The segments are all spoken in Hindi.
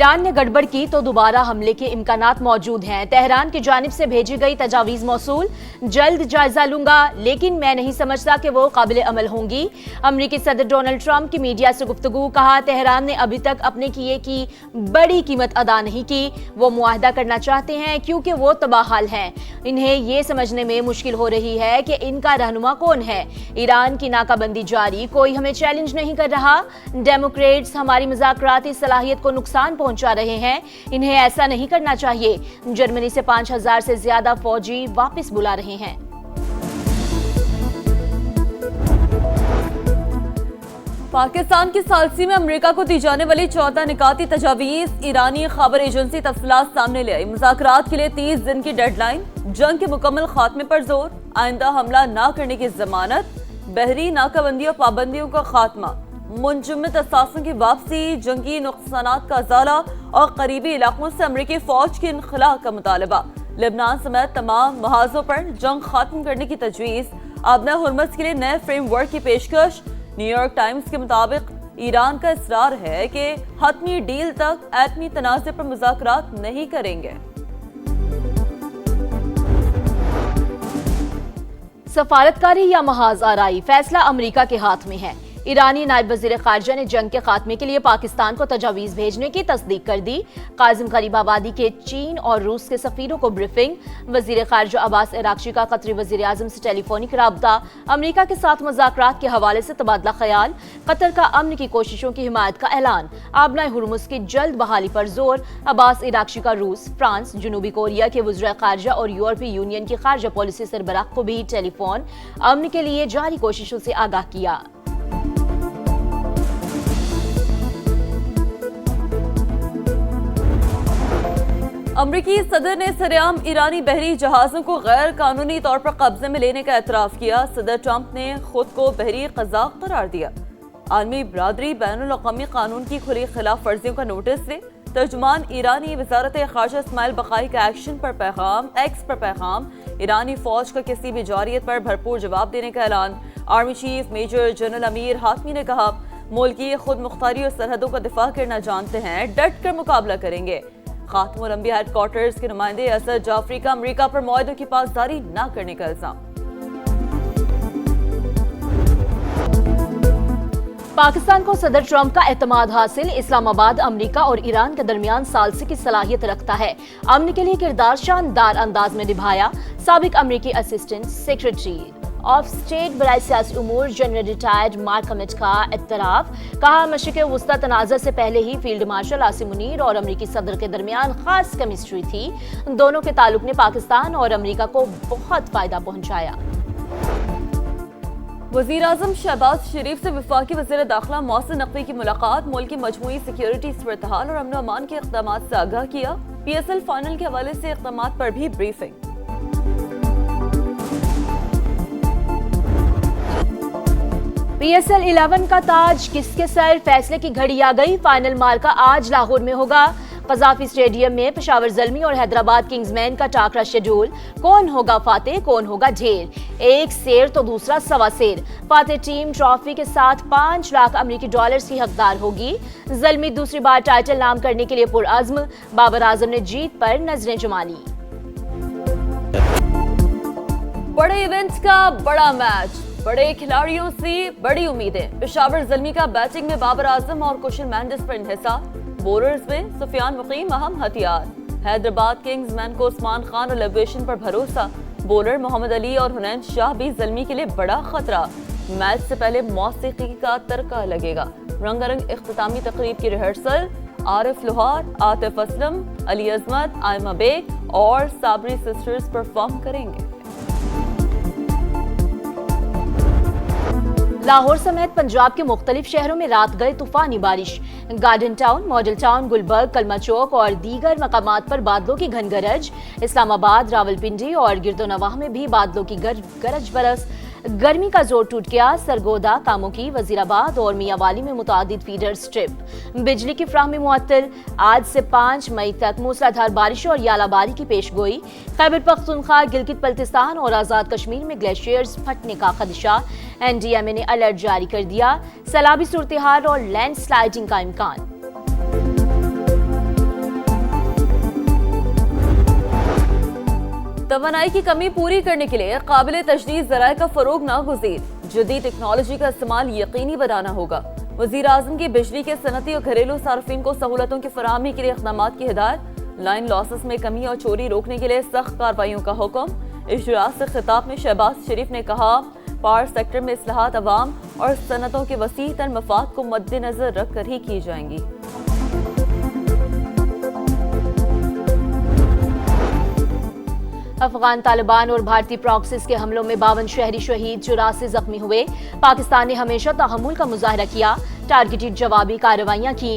ईरान ने गड़बड़ की तो दोबारा हमले के इम्कानात मौजूद हैं। तेहरान की जानिब से भेजी गई तजावीज़ मौसूल, जल्द जायजा लूंगा, लेकिन मैं नहीं समझता कि वो काबिल अमल होंगी। अमरीकी सदर डोनाल्ड ट्रंप की मीडिया से गुफ्तगू, कहा तेहरान ने अभी तक अपने किए की बड़ी कीमत अदा नहीं की। वो मुआहदा करना चाहते हैं क्योंकि वो तबाहाल हैं। इन्हें ये समझने में मुश्किल हो रही है कि इनका रहनुमा कौन है। ईरान की नाकाबंदी जारी, कोई हमें चैलेंज नहीं कर रहा। डेमोक्रेट्स हमारी मुज़ाकराती सलाहियत को नुकसान पहुंचा रहे हैं, इन्हें ऐसा नहीं करना चाहिए। जर्मनी से 5000 से ज्यादा फौजी वापस बुला रहे हैं। पाकिस्तान की सालसी में अमेरिका को दी जाने वाली 14 निकाती तजावीज़, ईरानी खबर एजेंसी तफसीलात सामने ले आई। मुज़ाकरात के लिए 30 दिन की डेडलाइन, जंग के मुकम्मल खात्मे पर जोर, आइंदा हमला न करने की जमानत, बहरी नाकाबंदी और पाबंदियों का खात्मा, मुंजमद असासों की वापसी, जंगी नुकसानात का अजाला और करीबी इलाकों से अमरीकी फौज की इनखला का मुतालबा। लेबनान समेत तमाम महाजों पर जंग खत्म करने की तजवीज़, आबना हुर्मस के लिए नए फ्रेमवर्क की पेशकश। न्यूयॉर्क टाइम्स के मुताबिक ईरान का इसरार है कि हतमी डील तक एटमी तनाज़े पर मुज़ाकरात नहीं करेंगे। सफारतकारी या महाज आराई, फैसला अमेरिका के हाथ में है। ईरानी नायब वज़ीर ख़ारजा ने जंग के खात्मे के लिए पाकिस्तान को तजावीज़ भेजने की तस्दीक कर दी। काजिम गरीबाबादी के चीन और रूस के सफ़ीरों को ब्रीफिंग। वज़ीर ख़ारजा अब्बास अराग़ची का कतरी वज़ीर आज़म से टेलीफोनिक राब्ता। अमेरिका के साथ मुज़ाकरात के हवाले से तबादला ख्याल। कतर का अमन की कोशिशों की हिमायत का ऐलान। आबना हुर्मुज़ की जल्द बहाली पर जोर। अब्बास अराग़ची का रूस, फ्रांस, जनूबी कोरिया के वज़ीर ख़ारजा और यूरोपीय यूनियन की ख़ारजा पॉलिसी सरबराह को भी टेलीफोन। अमन के लिए जारी कोशिशों से आगाह किया। अमरीकी सदर ने सरेआम ईरानी बहरी जहाजों को गैर कानूनी तौर पर कब्जे में लेने का एतराफ़ किया। सदर ट्रंप ने खुद को बहरी क़ज़ाक़ करार दिया। आलमी बरादरी बैनुल अक़वामी कानून की खुली खिलाफ वर्जियों का नोटिस दे। तर्जुमान ईरानी वज़ारत ख़ारजा इस्माइल बक़ाई का एक्शन पर पैगाम, एक्स पर पैगाम। ईरानी फ़ौज का किसी भी जारियत पर भरपूर जवाब देने का ऐलान। Army chief major general Amir Hatami ने कहा, मुल्क की खुद मुख्तारी और सरहदों का दिफा करना जानते हैं, डट कर मुकाबला करेंगे। खातमुल अंबिया हेडक्वार्टर्स के नुमाइंदे असद जाफरी का अमेरिका पर मुआहदों की पासदारी न करने का इल्जाम। पाकिस्तान को सदर ट्रंप का एतमाद हासिल। इस्लामाबाद अमेरिका और ईरान के दरमियान सालसी की सलाहियत रखता है। अमन के लिए किरदार शानदार अंदाज में निभाया। साबिक अमेरिकी असिस्टेंट सेक्रेटरी ऑफ स्टेट बराए सियासी उमूर जनरल रिटायर्ड मार्क हमिद का इत्तराफ, कहा मशरिक़ वुस्ता तनाज़ा से पहले ही फील्ड मार्शल आसिम मुनीर और अमेरिकी सदर के दरमियान खास केमिस्ट्री थी। दोनों के ताल्लुक ने पाकिस्तान और अमेरिका को बहुत फायदा पहुंचाया। वज़ीर आज़म शहबाज शरीफ से वफाकी वज़ीर दाखिला मोहसिन नकवी की मुलाकात, मुल्क की मजमूई सिक्योरिटी सूरत-हाल और अमन अमान के इक़दामात से आगाह किया। PSL फाइनल के हवाले से इक़दामात पर भी ब्रीफिंग। PSL 11 का ताज किसके सर, फैसले की घड़ी आ गई। फाइनल मार्का आज लाहौर में होगा। कज़ाफ़ी स्टेडियम में पेशावर ज़ल्मी और हैदराबाद किंग्समैन का टाकरा शेड्यूल। कौन होगा फातेह, कौन होगा ढेर। एक शेर तो दूसरा सवा शेर। फातेह टीम ट्रॉफी के साथ 5 लाख अमेरिकी डॉलर्स की हकदार होगी। ज़ल्मी दूसरी बार टाइटल नाम करने के लिए पुरअज़्म। बाबर आजम ने जीत पर नजरें जमा ली। बड़े इवेंट्स का बड़ा मैच, बड़े खिलाड़ियों से बड़ी उम्मीदें। पेशावर ज़ल्मी का बैटिंग में बाबर आजम और कुशल मेंडिस पर इन्हिसार। बॉलर्स में सुफियान मुकीम अहम हथियार। हैदराबाद किंग्समैन को उस्मान खान और लेवेशन पर भरोसा। बॉलर मोहम्मद अली और हुनैन शाह भी ज़ल्मी के लिए बड़ा खतरा। मैच से पहले मौसीकी का तड़का लगेगा। रंगारंग इख्तितामी तकरीब की रिहर्सल। आरिफ लोहार, आतिफ असलम, अली अजमत, आयमा बेग और साबरी सिस्टर्स परफॉर्म करेंगे। लाहौर समेत पंजाब के मुख्तलिफ शहरों में रात गए तूफानी बारिश। Garden town, model town, Gulberg, Kalma Chowk और दीगर मकामात पर बादलों की घन गरज। इस्लामाबाद, रावलपिंडी और गिरदोनवाह में भी बादलों की गरज बरस। गर्मी का जोर टूट गया। सरगोदा, कामुकी, वजीराबाद और मियावाली में मुतादिद फीडर स्ट्रिप। बिजली की फ्राहमी मुअत्तल। आज से 5 मई तक मूसलाधार बारिश और यालाबारी की पेशगोई। खैबर पख्तूनख्वा, गिलगित बल्तिस्तान और आज़ाद कश्मीर में ग्लेशियर्स फटने का खदशा। NDMA ने अलर्ट जारी कर दिया। सैलाबी सूरत हाल और लैंडस्लाइडिंग का इम्कान। तवानाई की कमी पूरी करने के लिए काबिल तजदीद ज़राए का फरोग नागुज़ीर, जदीद टेक्नोलॉजी का इस्तेमाल यकीनी बनाना होगा। वज़ीर आज़म की बिजली के सनती और घरेलू सार्फिन को सहूलतों की फराहमी के लिए इक़दामात की हिदायत। लाइन लॉसेस में कमी और चोरी रोकने के लिए सख्त कार्रवाइयों का हुक्म। इजलास से खिताब में शहबाज शरीफ ने कहा, पावर सेक्टर में इस्लाहात अवाम और सनतों के वसी तर मफाद को मद्देनजर रख कर ही की जाएंगी। अफगान तालिबान और भारतीय प्रॉक्सिस के हमलों में 52 शहरी शहीद, 84 जख्मी हुए। पाकिस्तान ने हमेशा तहम्मुल का मुजाहरा किया, टारगेटेड जवाबी कार्रवाइयां की,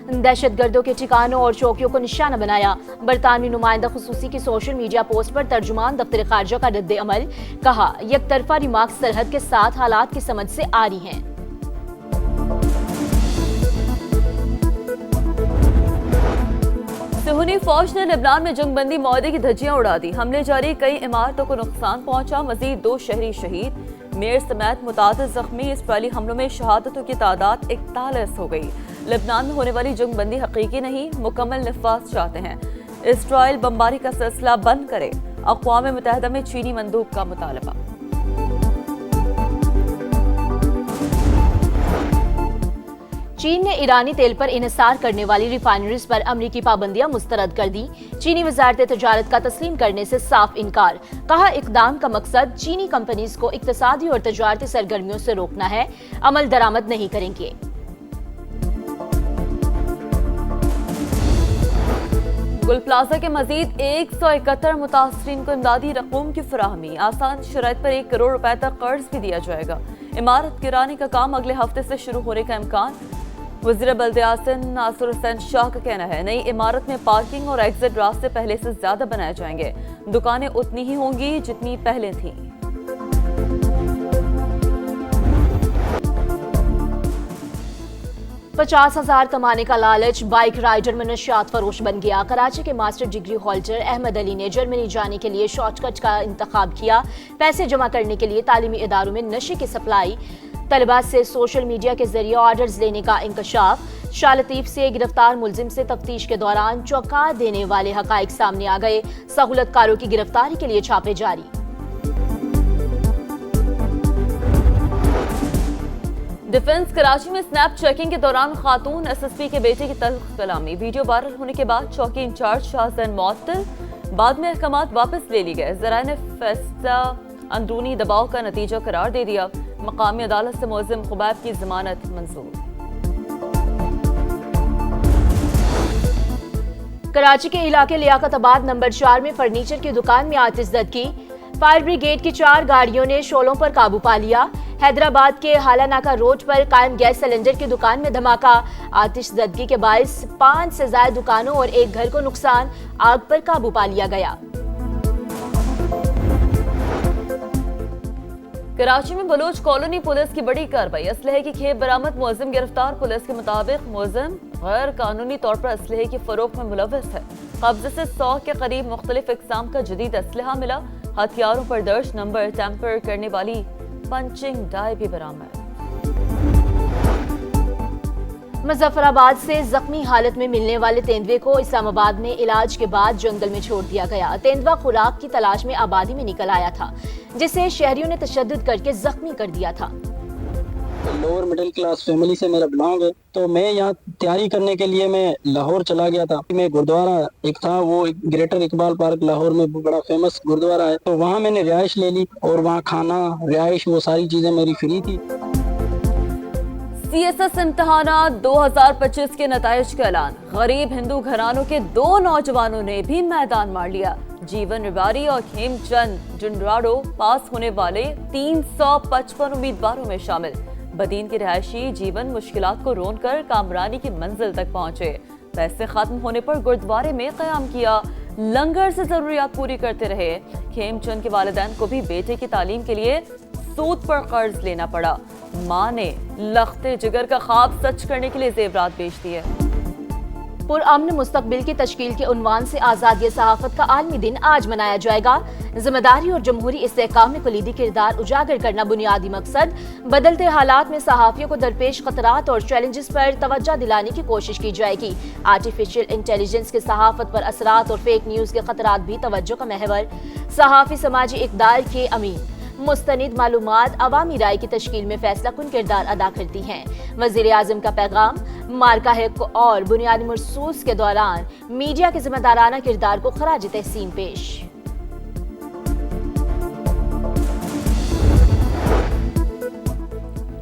दहशतगर्दों के ठिकानों और चौकियों को निशाना बनाया। बरतानवी नुमाइंदा खुसूसी की सोशल मीडिया पोस्ट पर तर्जुमान दफ्तर खारजा का रद्द अमल, कहा एक तरफा रिमार्क्स सरहद के साथ हालात की समझ से आ रही हैं। सुहनी फौज ने लेबनान में जंगबंदी माहदे की धज्जियां उड़ा दी। हमले जारी, कई इमारतों को नुकसान पहुंचा, मजीद 2 शहरी शहीद, मेयर समेत मुतादिद जख्मी। इसराइली हमलों में शहादतों की तादाद 41 हो गई। लेबनान में होने वाली जंगबंदी हकीकी नहीं, मुकम्मल नफाज चाहते हैं। इसराइल बमबारी का सिलसिला बंद करे, अक़वाम मुत्तहिदा में चीनी मंदूब का मुतालबा। चीन ने ईरानी तेल पर इन्हिसार करने वाली रिफाइनरीज पर अमरीकी पाबंदियां मुस्तरद कर दी। चीनी वजारत तजारत का तस्लीम करने से साफ इनकार, कहा इकदाम का मकसद चीनी कंपनीज को इक्तसादी और तजारती सरगर्मियों से रोकना है, अमल दरामद नहीं करेंगे। गुल प्लाजा के मजीद 171 मुतासरीन को इमदादी रकूम की फराहमी, आसान शराइत पर 1 करोड़ रुपए तक कर्ज भी दिया जाएगा। इमारत गिराने का काम अगले हफ्ते से शुरू होने का इम्कान। वज़ीर बल्दियात नासिर हुसैन शाह का कहना है, नई इमारत में पार्किंग और एग्जिट रास्ते पहले से ज्यादा बनाए जाएंगे, दुकानें उतनी ही होंगी जितनी पहले थी। $50,000 कमाने का लालच, बाइक राइडर में नशियात फरोश बन गया। कराची के master degree holder Ahmed Ali ने जर्मनी जाने के लिए शॉर्टकट का इंतखाब किया। पैसे जमा करने के लिए तालीमी इदारों में नशे की सप्लाई, तलबा से सोशल मीडिया के जरिए ऑर्डर्स लेने का इंकशाफ। शाह लतीफ से गिरफ्तार मुलजिम से तफ्तीश के दौरान चौंका देने वाले हकाइक सामने आ गए। सहूलतकारों की गिरफ्तारी के लिए छापे जारी। डिफेंस कराची में स्नैप चेकिंग के दौरान खातून एसएसपी के बेटे की तल्ख कलामी, वीडियो वायरल होने के बाद चौकी इंचार्ज शाहजैन मुअत्तल, बाद में अहकामात वापस ले ली गए। ज़राए ने फैसला अंदरूनी दबाव का नतीजा करार दे दिया। मकामी अदालत से मुलजिम खुबैब की जमानत मंजूर। कराची के इलाके लियाकताबाद नंबर 4 में फर्नीचर की दुकान में आतिशज़दगी, फायर ब्रिगेड की 4 गाड़ियों ने शोलों पर काबू पा लिया। हैदराबाद के हालानाका रोड पर कायम गैस सिलेंडर की दुकान में धमाका, आतिशज़दगी के बायस 5 से ज्यादा दुकानों और एक घर को नुकसान, आग पर काबू पा लिया गया। कराची में बलोच कॉलोनी पुलिस की बड़ी कार्रवाई, असलहे की खेप बरामद, मुलजिम गिरफ्तार। पुलिस के मुताबिक मुलजिम गैर कानूनी तौर पर असलहे की फरोख्त में मुलव्वस है। कब्जे से 100 के करीब मुख्तलिफ इकसाम का जदीद असलहा मिला। हथियारों पर दर्ज नंबर टैंपर करने वाली पंचिंग डाई भी बरामद। मुजफ्फराबाद से जख्मी हालत में मिलने वाले तेंदुए को इस्लामाबाद में इलाज के बाद जंगल में छोड़ दिया गया। तेंदुआ खुराक की तलाश में आबादी में निकल आया था, जिसे शहरियों ने तशद्दुद करके जख्मी कर दिया था। लोअर मिडिल क्लास फैमिली से मेरा बिलोंग है, तो मैं यहाँ तैयारी करने के लिए मैं लाहौर चला गया था। मैं गुरुद्वारा एक था, वो ग्रेटर इकबाल पार्क लाहौर में बड़ा फेमस गुरुद्वारा है, तो वहाँ मैंने रिहाइश ले ली और वहाँ खाना, रिहाइश, वो सारी चीजें मेरी फ्री थी। सीएसएस इम्तिहानात 2025 के नताइज का ऐलान, गरीब हिंदू घरानों के 2 नौजवानों ने भी मैदान मार लिया। जीवन रिवारी और खेमचंद जुंडराडो पास होने वाले 355 उम्मीदवारों में शामिल। बदीन के रिहायशी जीवन मुश्किलात को रोन कर कामरानी की मंजिल तक पहुंचे। पैसे खत्म होने पर गुरुद्वारे में क़याम किया, लंगर से जरूरियात पूरी करते रहे। खेमचंद के वालिदैन को भी बेटे की तालीम के लिए सूद पर कर्ज लेना पड़ा। माँ ने लख्ते जिगर का ख्वाब सच करने के लिए जेवरात बेच दिए। पुरअमन मुस्तकबिल की तश्कील के उन्वान से आज़ादी सहाफत का आलमी दिन आज मनाया जाएगा। जिम्मेदारी और जमहूरी इस्तेहकाम में कलीदी किरदार उजागर करना बुनियादी मकसद। बदलते हालात में सहाफियों को दरपेश खतरात और चैलेंजेस पर तवज्जो दिलाने की कोशिश की जाएगी। आर्टिफिशियल इंटेलिजेंस के सहाफत पर असरात और फेक न्यूज के खतरात भी तवज्जो का महवर। सहाफी समाजी इक़दार के अमीन मुस्तनिद मालूमात अवामी राय की तश्कील में फैसला कुन किरदार अदा करती हैं। वज़ीर आज़म का पैगाम, मार्का है और बुनियादी महसूस के दौरान मीडिया के जिम्मेदाराना किरदार को खराज तहसीन पेश।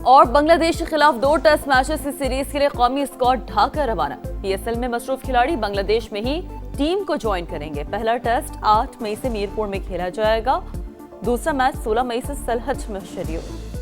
और बांग्लादेश के खिलाफ 2 टेस्ट मैचेस की सीरीज के लिए कौमी स्क्वाड ढाका रवाना। PSL में मसरूफ खिलाड़ी बांग्लादेश में ही टीम को ज्वाइन करेंगे। पहला टेस्ट 8 मई से मीरपुर में खेला जाएगा। दूसरा मैच 16 मई से सलहट में शेड्यूल।